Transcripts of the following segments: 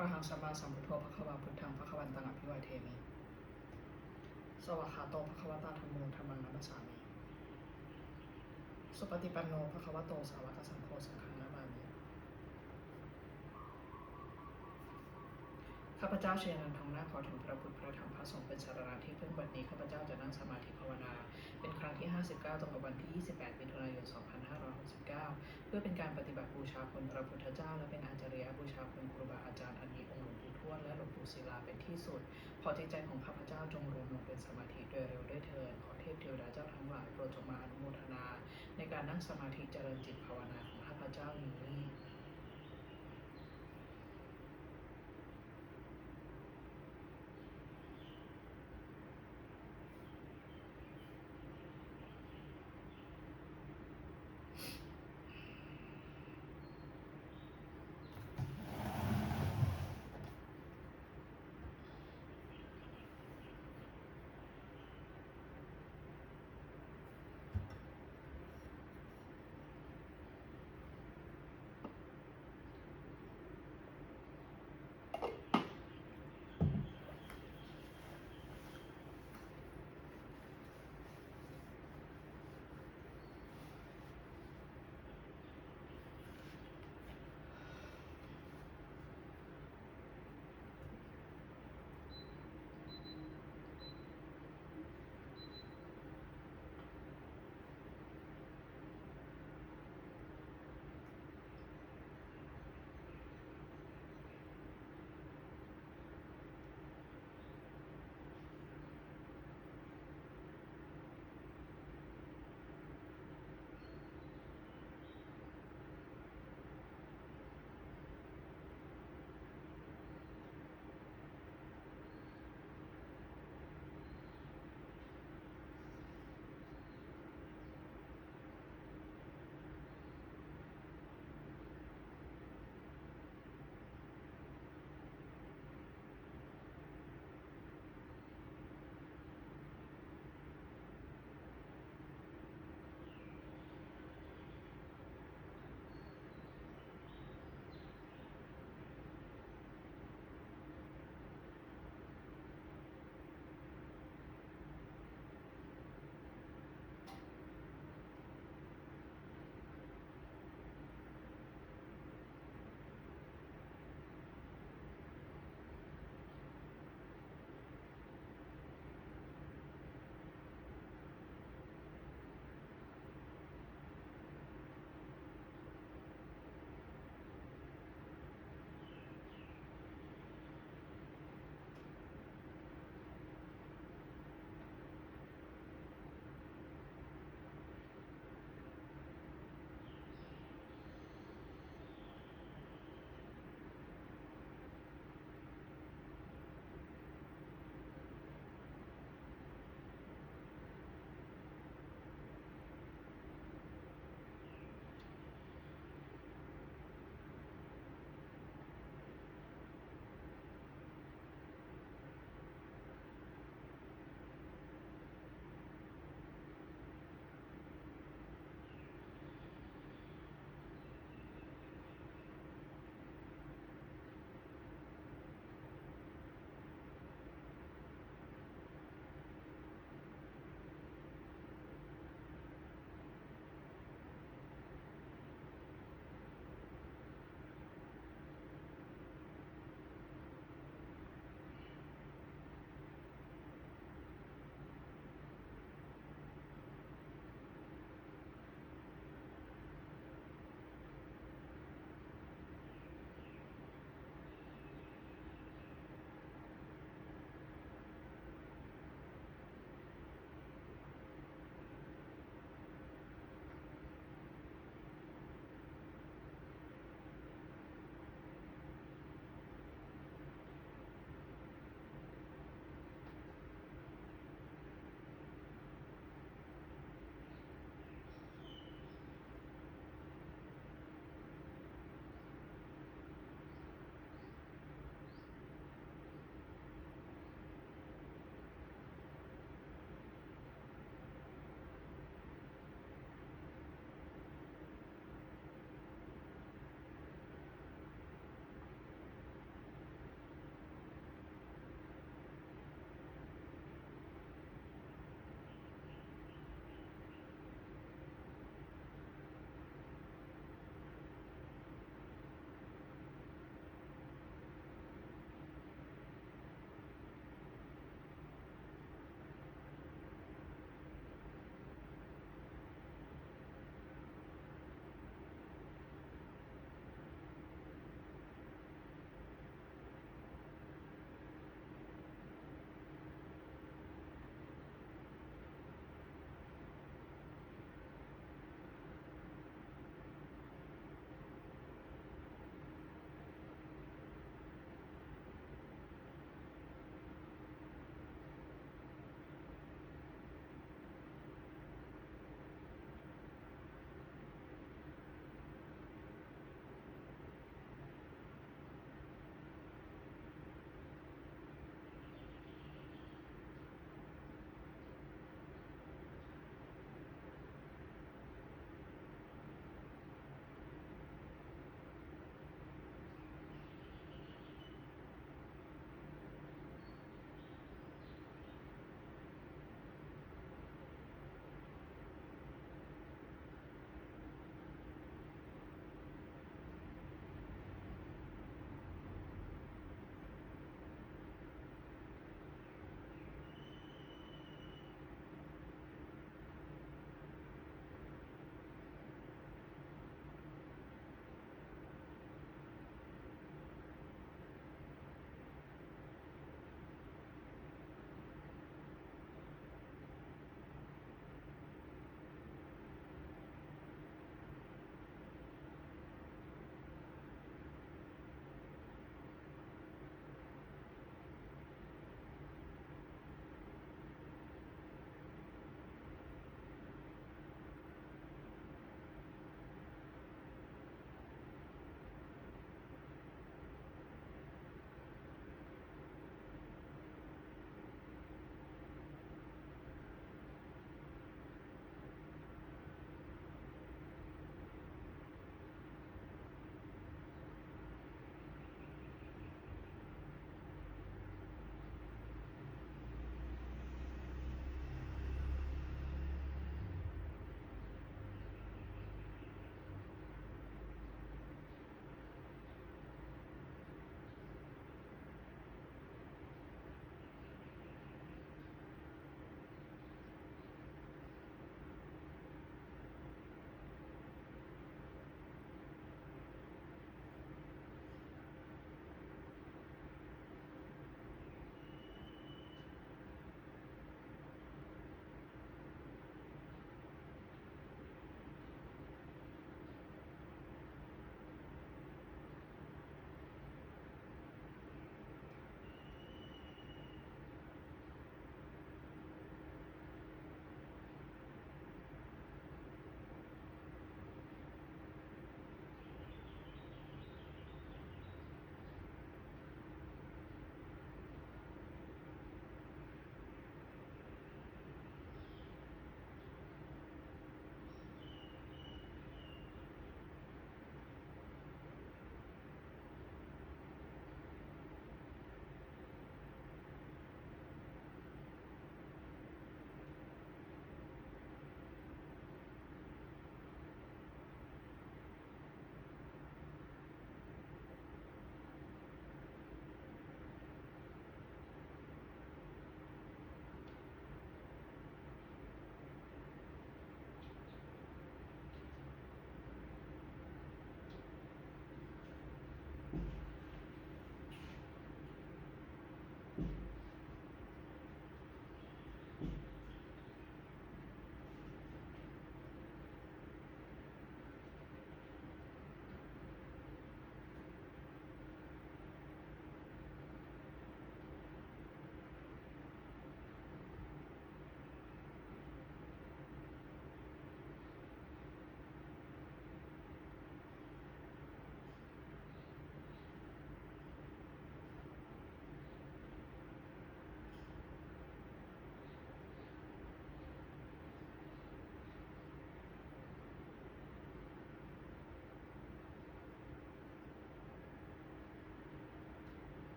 ระหังสัมมาสัมพุทโธภควาพุทธังภควันตังอภิวาเทมิสวากขาโตภควตาธัมโมธัมมังนัมสสามิสุปฏิปันโนภควโตสาวกสังโฆสังฆังนามามิข้าพเจ้าเชยนันทองนาขอถึงพระพุทธพระธรรมพระสงฆ์เป็นสรณะที่พึ่งบัดนี้ข้าพเจ้าจะนั่งสมาธิภาวนาเป็นครั้งที่59ตรงกับวันที่28มิถุนายน2569เพื่อเป็นการปฏิบัติบูชาคุณพระพุทธเจ้าและเป็นอาจาริยบูชาคุณครูบาอาจารย์อันมีองค์หลวงปู่ทวดและหลวงปู่ศิลาเป็นที่สุดขอจิตใจของข้าพเจ้าจงรวมลงเป็นสมาธิโดยเร็วด้วยเถิดขอเทพเทวดาเจ้าทั้งหลายโปรดจงมาอนุโมทนาในการนั่งสมาธิเจริญจิตภาวนาของข้าพเจ้านี้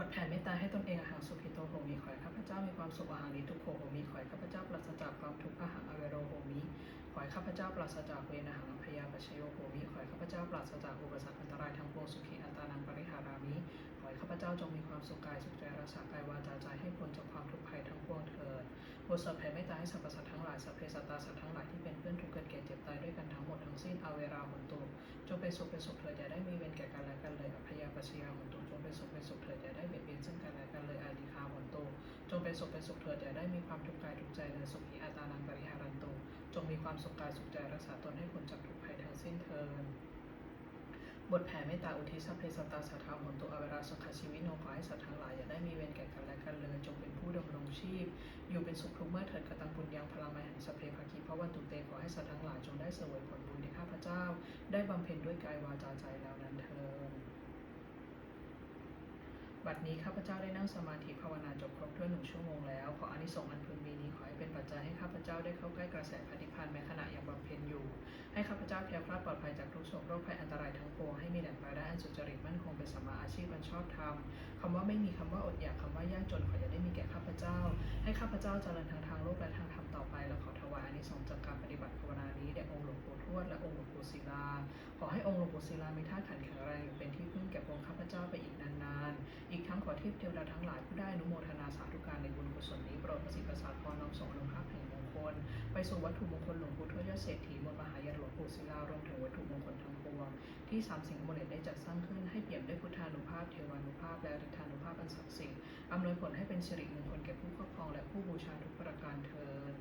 ดแผ่เมตตาให้ตนเองอาหังสุขิโตโหมิขอให้ข้าพเจ้ามีความสุขอาหารนิทุกโขโหมิขอให้ข้าพเจ้าปราศจากความทุกข์อาหังอเวโรโหมิขอให้ข้าพเจ้าปราศจากเวรอาหังอัพยาปชโยโหมิขอให้ข้าพเจ้าปราศจากอุปสรรคอันตรายทั้งปวงสุขีอัตตานังปริหารามิขอให้ข้าพเจ้าจงมีความสุขกายสุขใจรักษากายวาจาใจให้พ้นจากความทุกข์ภัยทั้งปวงเถิดบทสวดแผ่เมตตาให้สรรพสัตว์ทั้งหลายสัพเพสัตตาสัตว์ทั้งหลายที่เป็นเพื่อนทุกข์เกิดแก่เจ็บตายด้วยกันทั้งหมดทั้งสิ้นอเวราหุนตุจงเป็นสุขเถิดอย่าได้มีเวรแก่กันและกันเลยอัพยาปชยาหุนตุจงเป็นสุขเถิดอย่าได้เบียดเบียนซึ่งกันและกันเลยอาดิคาหุนตุจงเป็นสุขเถิดอย่าได้มีความทุกข์กายทุกข์ใจเลยสุขีอาตานังปริหารันตุจงมีความสุขกายสุขใจรักษาตนให้พ้นจากทุกภัยทั้งสิ้นเถิดบทแผ่เมตตาอุทิศสัพเพสัตตาสัทธาโหนตุอเวราสุขชีวิโนขอให้สัตว์ทั้งหลายอย่าได้มีเวรแก่กันและกันเลยจงเป็นผู้ดำรงชีพอยู่เป็นสุขทุกเมื่อเถิดกตังปุญญังพลังมหังสัพเพภคีเพราะวันตุเตขอให้สัตว์ทั้งหลายจงได้เสวยผลบุญที่ข้าพเจ้าได้บำเพ็ญด้วยกายวาจาใจแล้วนั้นเถิดบัดนี้ข้าพเจ้าได้นั่งสมาธิภาวนาจบครบถ้วน1 ชั่วโมงแล้วขออานิสงส์อันพึงมีนี้ขอให้เป็นปัจจัยให้ข้าพเจ้าได้เข้าใกล้กระแสพระนิพพานแม้ขณะยังบำเพ็ญอยู่ให้ข้าพเจ้าแคล้วคลาดปลอดภัยจากทุกโศกโรคภัยอันตรายทั้งปวงให้มีแหล่งรายได้อันสุจริตมั่นคงเป็นสัมมาอาชีพอันชอบธรรมคำว่าไม่มีคำว่าอดอยากคำว่ายากจนขออย่าได้มีแก่ข้าพเจ้าให้ข้าพเจ้าเจริญทางโลกและทางธรรมต่อไปและขอถวายอานิสงส์จากการปฏิบัติภาวนานี้แด่องค์หลวงปู่ทวดและองค์หลวงปู่ศิลาขอให้องค์หลวงปู่ศิลามีธาตุขันธ์แข็งแรงอยู่เป็นที่พึ่งแก่พวกข้าพเจ้าไปอีกนานๆอีกทั้งขอเทพเทวดาทั้งหลายผู้ได้อนุโมทนาสาธุการในบุญกุศลนี้โปรดประสิทธิ์ประสาทพรน้อมส่งอนุภาพแห่งมงคลไปสู่วัตถุมงคลหลวงปู่ทวดยอดเศรษฐีมนต์มหายันหลวงปู่ศิลารวมถึงวัตถุมงคลทั้งปวงที่สามสิ่งมงคลได้จัดสร้างขึ้นให้เปี่ยมด้วยพุทธานุภาพเทวานุภาพและฤทธานุภาพอันศักดิ์สิทธิ์อำนวยผลให้เป็นสิริมงคลแก่ผู้ครอบครองและผู้บูชาทุกประการเทอญ